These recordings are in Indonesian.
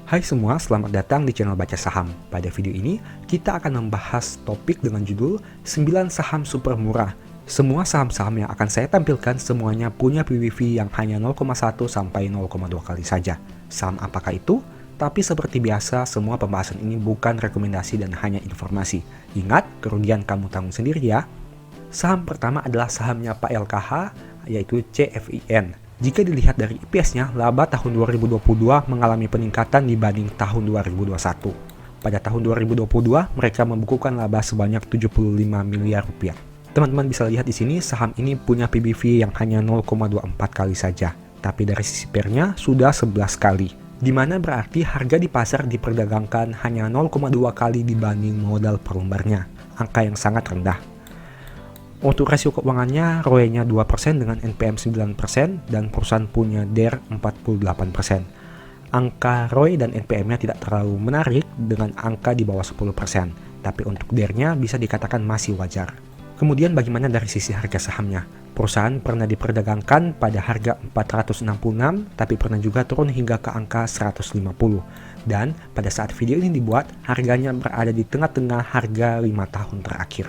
Hai semua, selamat datang di channel Baca Saham. Pada video ini, kita akan membahas topik dengan judul 9 saham super murah. Semua saham-saham yang akan saya tampilkan semuanya punya PBV yang hanya 0,1 sampai 0,2 kali saja. Saham apakah itu? Tapi seperti biasa, semua pembahasan ini bukan rekomendasi dan hanya informasi. Ingat, kerugian kamu tanggung sendiri ya. Saham pertama adalah sahamnya Pak LKH, yaitu CFIN. Jika dilihat dari EPS-nya, laba tahun 2022 mengalami peningkatan dibanding tahun 2021. Pada tahun 2022, mereka membukukan laba sebanyak 75 miliar rupiah. Teman-teman bisa lihat di sini, saham ini punya PBV yang hanya 0,24 kali saja. Tapi dari sisi PER-nya sudah 11 kali. Di mana berarti harga di pasar diperdagangkan hanya 0,2 kali dibanding modal per lembarnya. Angka yang sangat rendah. Untuk rasio keuangannya, ROE-nya 2% dengan NPM 9% dan perusahaan punya DER 48%. Angka ROE dan NPM-nya tidak terlalu menarik dengan angka di bawah 10%, tapi untuk DER-nya bisa dikatakan masih wajar. Kemudian bagaimana dari sisi harga sahamnya? Perusahaan pernah diperdagangkan pada harga 466, tapi pernah juga turun hingga ke angka 150. Dan pada saat video ini dibuat, harganya berada di tengah-tengah harga 5 tahun terakhir.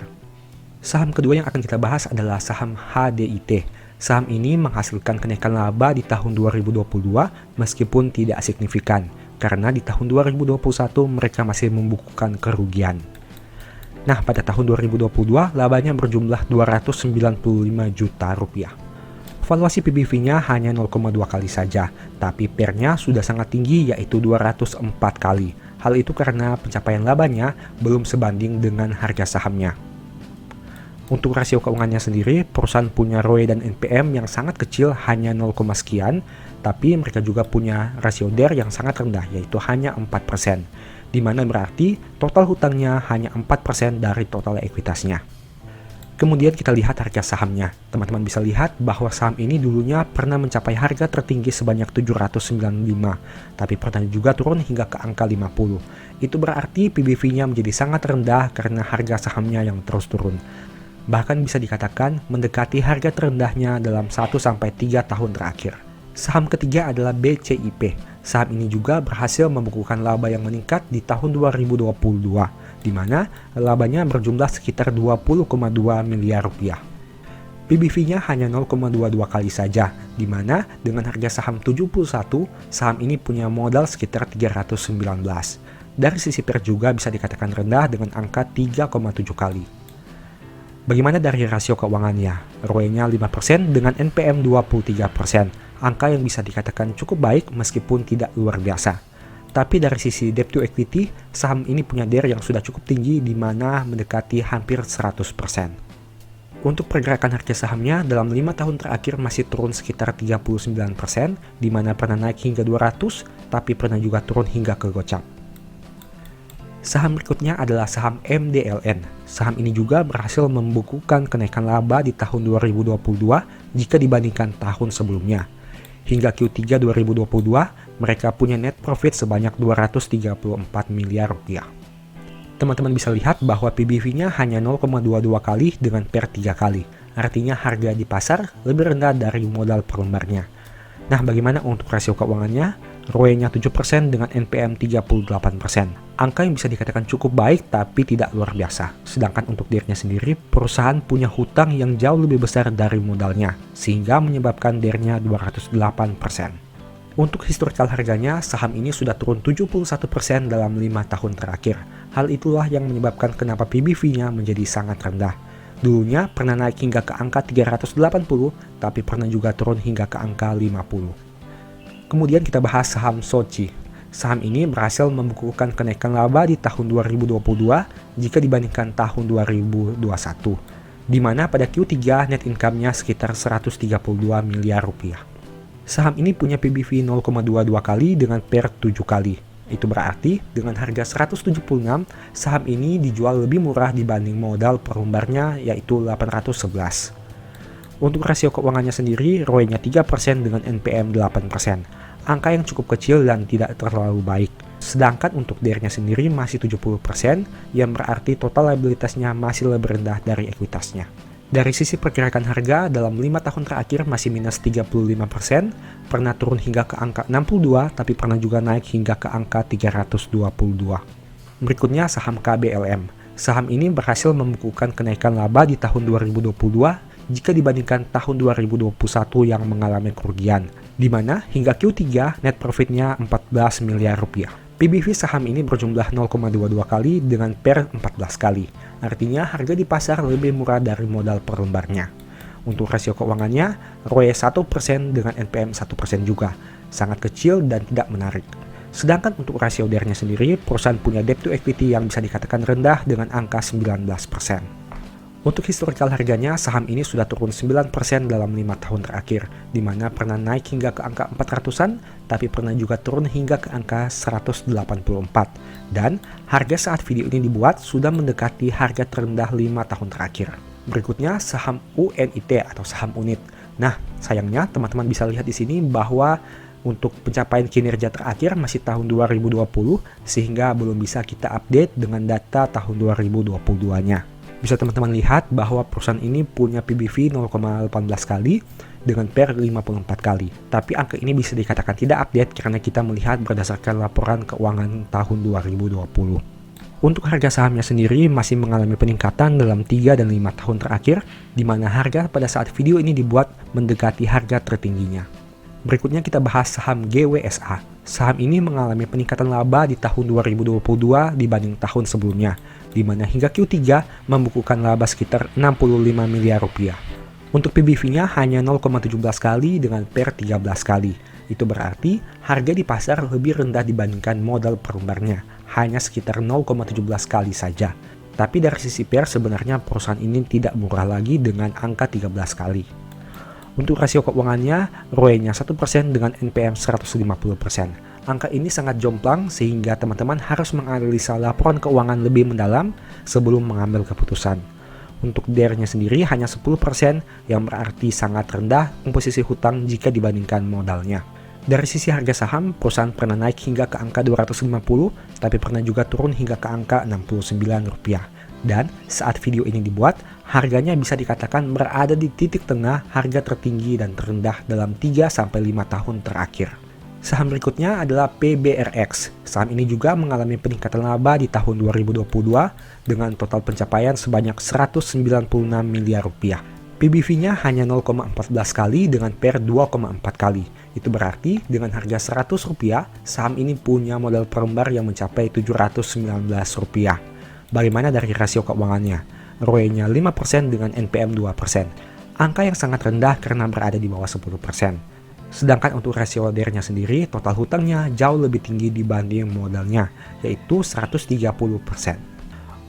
Saham kedua yang akan kita bahas adalah saham HDIT. Saham ini menghasilkan kenaikan laba di tahun 2022 meskipun tidak signifikan, karena di tahun 2021 mereka masih membukukan kerugian. Nah, pada tahun 2022 labanya berjumlah 295 juta rupiah. Valuasi PBV-nya hanya 0,2 kali saja, tapi PER-nya sudah sangat tinggi yaitu 204 kali. Hal itu karena pencapaian labanya belum sebanding dengan harga sahamnya. Untuk rasio keuangannya sendiri, perusahaan punya ROE dan NPM yang sangat kecil hanya 0, sekian, tapi mereka juga punya rasio DER yang sangat rendah yaitu hanya 4%, di mana berarti total hutangnya hanya 4% dari total ekuitasnya. Kemudian kita lihat harga sahamnya. Teman-teman bisa lihat bahwa saham ini dulunya pernah mencapai harga tertinggi sebanyak 795, tapi pernah juga turun hingga ke angka 50. Itu berarti PBV-nya menjadi sangat rendah karena harga sahamnya yang terus turun. Bahkan bisa dikatakan mendekati harga terendahnya dalam 1-3 tahun terakhir. Saham ketiga adalah BCIP. Saham ini juga berhasil membukukan laba yang meningkat di tahun 2022, di mana labanya berjumlah sekitar 20,2 miliar rupiah. PBV-nya hanya 0,22 kali saja, di mana dengan harga saham 71, saham ini punya modal sekitar 319. Dari sisi PER juga bisa dikatakan rendah dengan angka 3,7 kali. Bagaimana dari rasio keuangannya? ROE-nya 5% dengan NPM 23%, angka yang bisa dikatakan cukup baik meskipun tidak luar biasa. Tapi dari sisi debt to equity, saham ini punya DER yang sudah cukup tinggi di mana mendekati hampir 100%. Untuk pergerakan harga sahamnya dalam 5 tahun terakhir masih turun sekitar 39%, di mana pernah naik hingga 200, tapi pernah juga turun hingga ke gocap. Saham berikutnya adalah saham MDLN. Saham ini juga berhasil membukukan kenaikan laba di tahun 2022 jika dibandingkan tahun sebelumnya. Hingga Q3 2022, mereka punya net profit sebanyak 234 miliar rupiah. Teman-teman bisa lihat bahwa PBV-nya hanya 0,22 kali dengan PER 3 kali. Artinya harga di pasar lebih rendah dari modal per lembarnya. Nah, bagaimana untuk rasio keuangannya? ROE-nya 7% dengan NPM 38%. Angka yang bisa dikatakan cukup baik tapi tidak luar biasa. Sedangkan untuk DER-nya sendiri, perusahaan punya hutang yang jauh lebih besar dari modalnya, sehingga menyebabkan DER-nya 208%. Untuk historikal harganya, saham ini sudah turun 71% dalam 5 tahun terakhir. Hal itulah yang menyebabkan kenapa PBV-nya menjadi sangat rendah. Dulunya pernah naik hingga ke angka 380, tapi pernah juga turun hingga ke angka 50. Kemudian kita bahas saham Soci. Saham ini berhasil membukukan kenaikan laba di tahun 2022 jika dibandingkan tahun 2021, di mana pada Q3 net income-nya sekitar 132 miliar rupiah. Saham ini punya PBV 0,22 kali dengan PER 7 kali. Itu berarti dengan harga 176, saham ini dijual lebih murah dibanding modal per lembarnya yaitu 811. Untuk rasio keuangannya sendiri, ROE-nya 3% dengan NPM 8%. Angka yang cukup kecil dan tidak terlalu baik. Sedangkan untuk DER-nya sendiri masih 70%, yang berarti total liabilitasnya masih lebih rendah dari ekuitasnya. Dari sisi pergerakan harga, dalam 5 tahun terakhir masih minus 35%, pernah turun hingga ke angka 62, tapi pernah juga naik hingga ke angka 322. Berikutnya saham KBLM. Saham ini berhasil membukukan kenaikan laba di tahun 2022 jika dibandingkan tahun 2021 yang mengalami kerugian, di mana hingga Q3 net profitnya 14 miliar rupiah. PBV saham ini berjumlah 0,22 kali dengan PER 14 kali. Artinya harga di pasar lebih murah dari modal per lembarnya. Untuk rasio keuangannya, ROE 1% dengan NPM 1% juga. Sangat kecil dan tidak menarik. Sedangkan untuk rasio DER-nya sendiri, perusahaan punya debt to equity yang bisa dikatakan rendah dengan angka 19%. Untuk historical harganya, saham ini sudah turun 9% dalam 5 tahun terakhir, di mana pernah naik hingga ke angka 400-an, tapi pernah juga turun hingga ke angka 184. Dan harga saat video ini dibuat sudah mendekati harga terendah 5 tahun terakhir. Berikutnya saham UNIT atau saham unit. Nah, sayangnya teman-teman bisa lihat di sini bahwa untuk pencapaian kinerja terakhir masih tahun 2020, sehingga belum bisa kita update dengan data tahun 2022-nya. Bisa teman-teman lihat bahwa perusahaan ini punya PBV 0,18 kali dengan PER 54 kali. Tapi angka ini bisa dikatakan tidak update karena kita melihat berdasarkan laporan keuangan tahun 2020. Untuk harga sahamnya sendiri masih mengalami peningkatan dalam 3 dan 5 tahun terakhir, di mana harga pada saat video ini dibuat mendekati harga tertingginya. Berikutnya kita bahas saham GWSA. Saham ini mengalami peningkatan laba di tahun 2022 dibanding tahun sebelumnya, di mana hingga Q3 membukukan laba sekitar 65 miliar rupiah. Untuk PBV-nya hanya 0,17 kali dengan PER 13 kali. Itu berarti harga di pasar lebih rendah dibandingkan modal per lembarnya, hanya sekitar 0,17 kali saja. Tapi dari sisi PER sebenarnya perusahaan ini tidak murah lagi dengan angka 13 kali. Untuk rasio keuangannya, ROE-nya 1% dengan NPM 150%. Angka ini sangat jomplang sehingga teman-teman harus menganalisa laporan keuangan lebih mendalam sebelum mengambil keputusan. Untuk DER-nya sendiri hanya 10% yang berarti sangat rendah komposisi hutang jika dibandingkan modalnya. Dari sisi harga saham, perusahaan pernah naik hingga ke angka 250, tapi pernah juga turun hingga ke angka 69 rupiah. Dan saat video ini dibuat, harganya bisa dikatakan berada di titik tengah harga tertinggi dan terendah dalam 3-5 tahun terakhir. Saham berikutnya adalah PBRX. Saham ini juga mengalami peningkatan laba di tahun 2022 dengan total pencapaian sebanyak 196 miliar rupiah. PBV-nya hanya 0,14 kali dengan PER 2,4 kali. Itu berarti dengan harga 100 rupiah, saham ini punya modal per lembar yang mencapai 719 rupiah. Bagaimana dari rasio keuangannya? ROE-nya 5% dengan NPM 2%. Angka yang sangat rendah karena berada di bawah 10%. Sedangkan untuk rasio DER-nya sendiri, total hutangnya jauh lebih tinggi dibanding modalnya, yaitu 130%.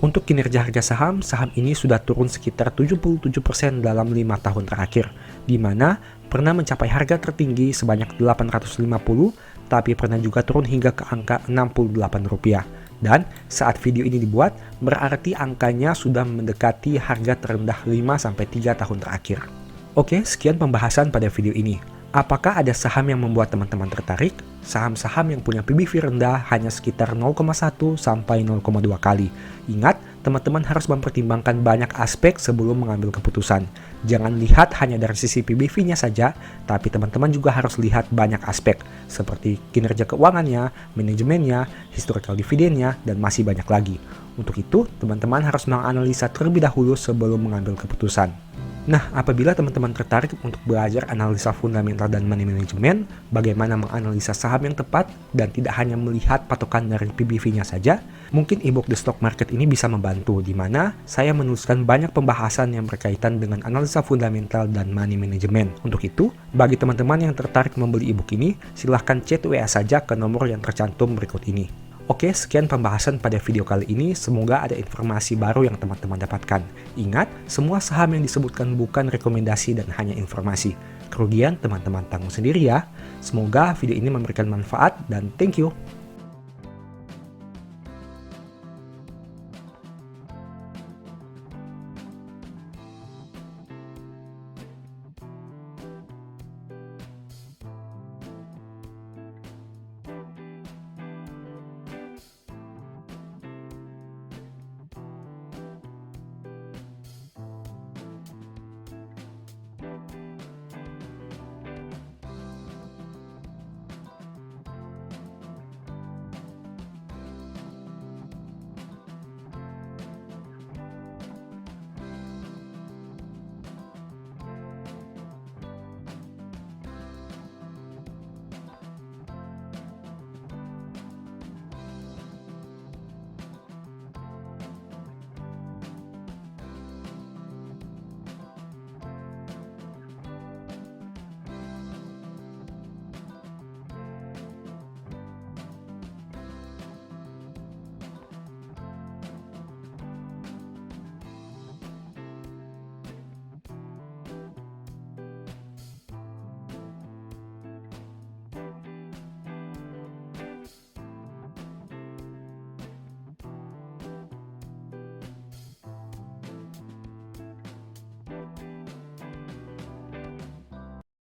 Untuk kinerja harga saham, saham ini sudah turun sekitar 77% dalam 5 tahun terakhir, di mana pernah mencapai harga tertinggi sebanyak 850, tapi pernah juga turun hingga ke angka 68 rupiah. Dan saat video ini dibuat, berarti angkanya sudah mendekati harga terendah 5-3 tahun terakhir. Oke, sekian pembahasan pada video ini. Apakah ada saham yang membuat teman-teman tertarik? Saham-saham yang punya PBV rendah hanya sekitar 0,1 sampai 0,2 kali. Ingat, teman-teman harus mempertimbangkan banyak aspek sebelum mengambil keputusan. Jangan lihat hanya dari sisi PBV-nya saja, tapi teman-teman juga harus lihat banyak aspek, seperti kinerja keuangannya, manajemennya, historical dividennya, dan masih banyak lagi. Untuk itu, teman-teman harus menganalisa terlebih dahulu sebelum mengambil keputusan. Nah, apabila teman-teman tertarik untuk belajar analisa fundamental dan money management, bagaimana menganalisa saham yang tepat, dan tidak hanya melihat patokan dari PBV-nya saja, mungkin ebook The Stock Market ini bisa membantu, di mana saya menuliskan banyak pembahasan yang berkaitan dengan analisa fundamental dan money management. Untuk itu, bagi teman-teman yang tertarik membeli ebook ini, silahkan chat WA saja ke nomor yang tercantum berikut ini. Oke, sekian pembahasan pada video kali ini. Semoga ada informasi baru yang teman-teman dapatkan. Ingat, semua saham yang disebutkan bukan rekomendasi dan hanya informasi. Kerugian teman-teman tanggung sendiri ya. Semoga video ini memberikan manfaat dan thank you.